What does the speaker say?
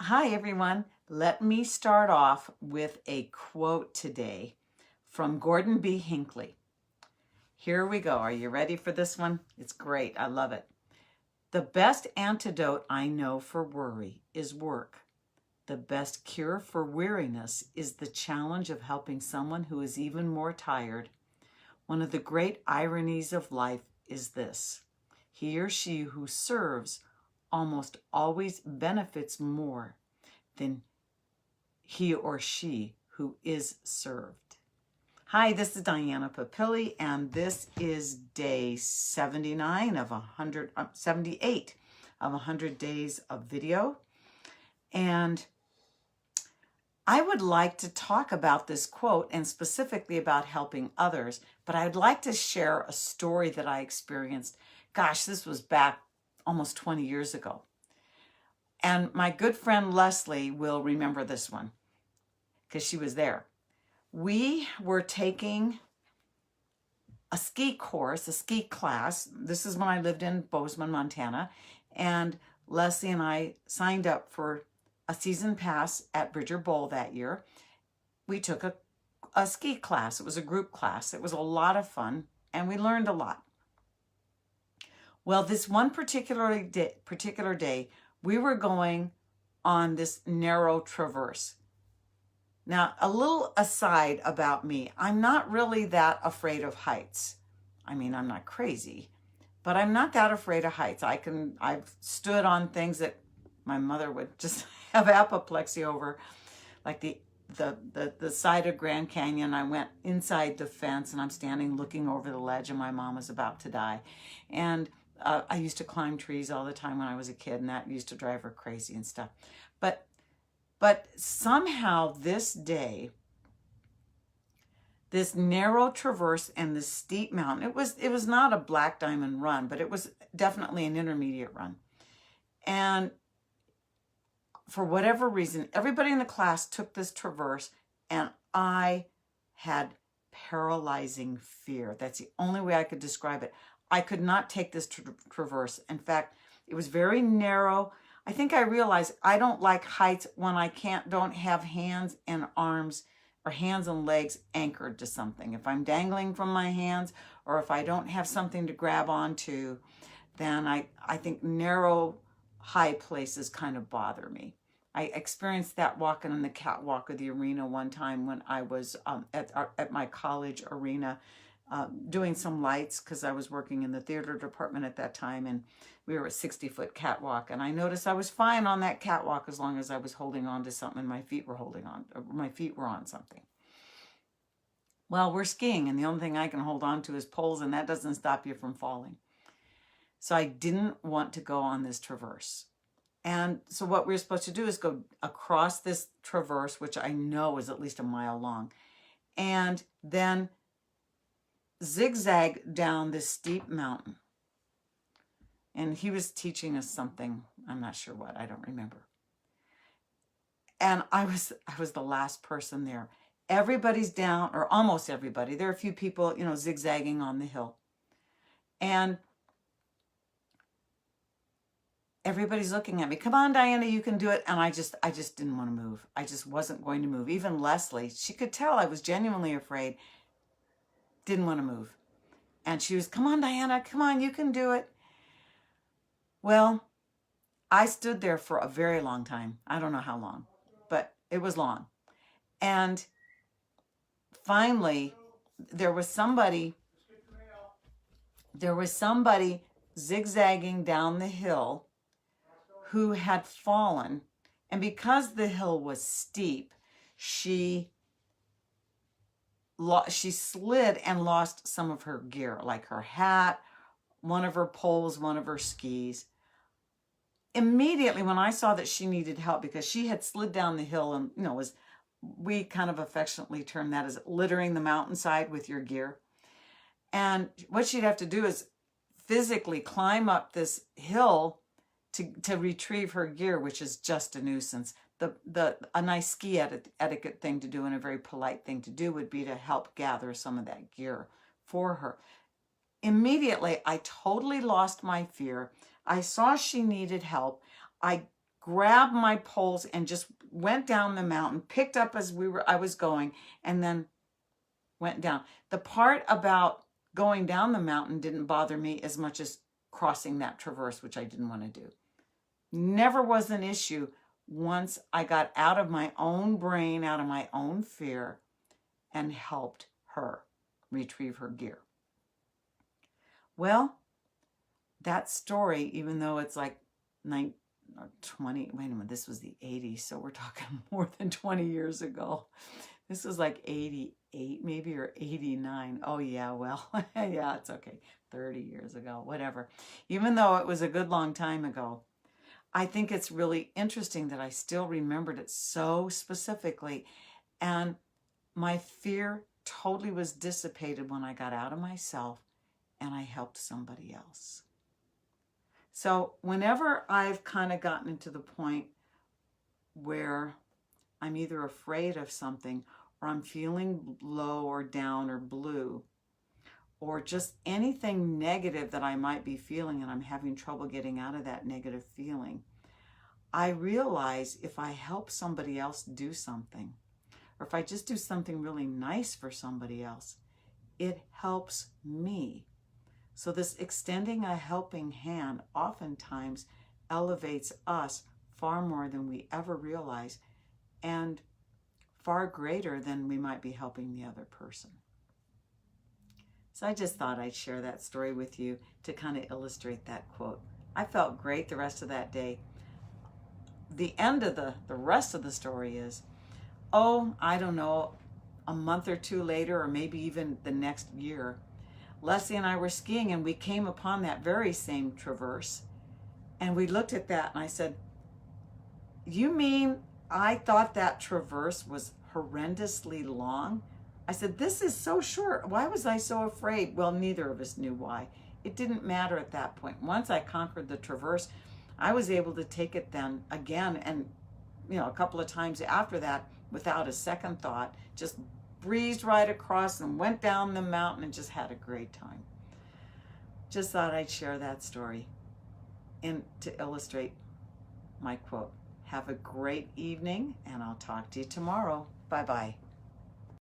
Hi, everyone. Let me start off with a quote today from Gordon B. Hinckley. Here we go. Are you ready for this one? It's great. I love it. The best antidote I know for worry is work. The best cure for weariness is the challenge of helping someone who is even more tired. One of the great ironies of life is this: he or she who serves almost always benefits more than he or she who is served. Hi, this is Diana Papilli, and this is day 78 of 100 days of video. And I would like to talk about this quote and specifically about helping others, but I'd like to share a story that I experienced. Gosh, this was back almost 20 years ago. And my good friend Leslie will remember this one because she was there. We were taking a ski course, a ski class. This is when I lived in Bozeman, Montana. And Leslie and I signed up for a season pass at Bridger Bowl that year. We took a ski class. It was a group class. It was a lot of fun, and we learned a lot. Well, this one particular day, we were going on this narrow traverse. Now, a little aside about me, I'm not really that afraid of heights. I mean, I'm not crazy, but I'm not that afraid of heights. I've stood on things that my mother would just have apoplexy over, like the side of Grand Canyon. I went inside the fence and I'm standing looking over the ledge and my mom was about to die. And I used to climb trees all the time when I was a kid, and that used to drive her crazy and stuff. But somehow this day, this narrow traverse and this steep mountain, it was not a black diamond run, but it was definitely an intermediate run. And for whatever reason, everybody in the class took this traverse, and I had paralyzing fear. That's the only way I could describe it. I could not take this traverse. In fact, it was very narrow. I think I realized I don't like heights when I don't have hands and arms or hands and legs anchored to something. If I'm dangling from my hands or if I don't have something to grab onto, then I think narrow, high places kind of bother me. I experienced that walking on the catwalk of the arena one time when I was at my college arena doing some lights, because I was working in the theater department at that time, and we were a 60-foot catwalk, and I noticed I was fine on that catwalk as long as I was holding on to something and my feet were on something. Well, we're skiing, and the only thing I can hold on to is poles, and that doesn't stop you from falling. So I didn't want to go on this traverse. And so what we were supposed to do is go across this traverse, which I know is at least a mile long, and then zigzag down this steep mountain. And he was teaching us something. I'm not sure what. I don't remember. And I was the last person there. Everybody's down, or almost everybody. There are a few people, zigzagging on the hill. And everybody's looking at me. Come on, Diana, you can do it. And I just didn't want to move. I just wasn't going to move. Even Leslie, she could tell I was genuinely afraid. Didn't want to move. And she was, come on, Diana, come on, you can do it. Well, I stood there for a very long time. I don't know how long, but it was long. And finally, there was somebody zigzagging down the hill who had fallen. And because the hill was steep, she slid and lost some of her gear, like her hat, one of her poles, one of her skis. Immediately when I saw that she needed help, because she had slid down the hill and, we kind of affectionately term that as littering the mountainside with your gear. And what she'd have to do is physically climb up this hill to retrieve her gear, which is just a nuisance. A nice ski etiquette thing to do and a very polite thing to do would be to help gather some of that gear for her. Immediately, I totally lost my fear. I saw she needed help. I grabbed my poles and just went down the mountain, picked up as I was going, and then went down. The part about going down the mountain didn't bother me as much as crossing that traverse, which I didn't want to do. Never was an issue once I got out of my own brain, out of my own fear, and helped her retrieve her gear. Well, that story, even though it's like 20, wait a minute, this was the 80s, so we're talking more than 20 years ago. This was like 88 maybe, or 89. Oh yeah, well, yeah, it's okay. 30 years ago, whatever. Even though it was a good long time ago, I think it's really interesting that I still remembered it so specifically. And my fear totally was dissipated when I got out of myself and I helped somebody else. So whenever I've kind of gotten into the point where I'm either afraid of something, or I'm feeling low or down or blue, or just anything negative that I might be feeling and I'm having trouble getting out of that negative feeling, I realize if I help somebody else do something, or if I just do something really nice for somebody else, it helps me. So this extending a helping hand oftentimes elevates us far more than we ever realize, and far greater than we might be helping the other person. So I just thought I'd share that story with you to kind of illustrate that quote. I felt great the rest of that day. The end of the rest of the story is, oh, I don't know, a month or two later, or maybe even the next year, Leslie and I were skiing and we came upon that very same traverse. And we looked at that and I said, you mean I thought that traverse was horrendously long? I said, this is so short. Why was I so afraid? Well, neither of us knew why. It didn't matter at that point. Once I conquered the traverse, I was able to take it then again, and a couple of times after that without a second thought, just breezed right across and went down the mountain and just had a great time. Just thought I'd share that story and to illustrate my quote. Have a great evening, and I'll talk to you tomorrow. Bye-bye.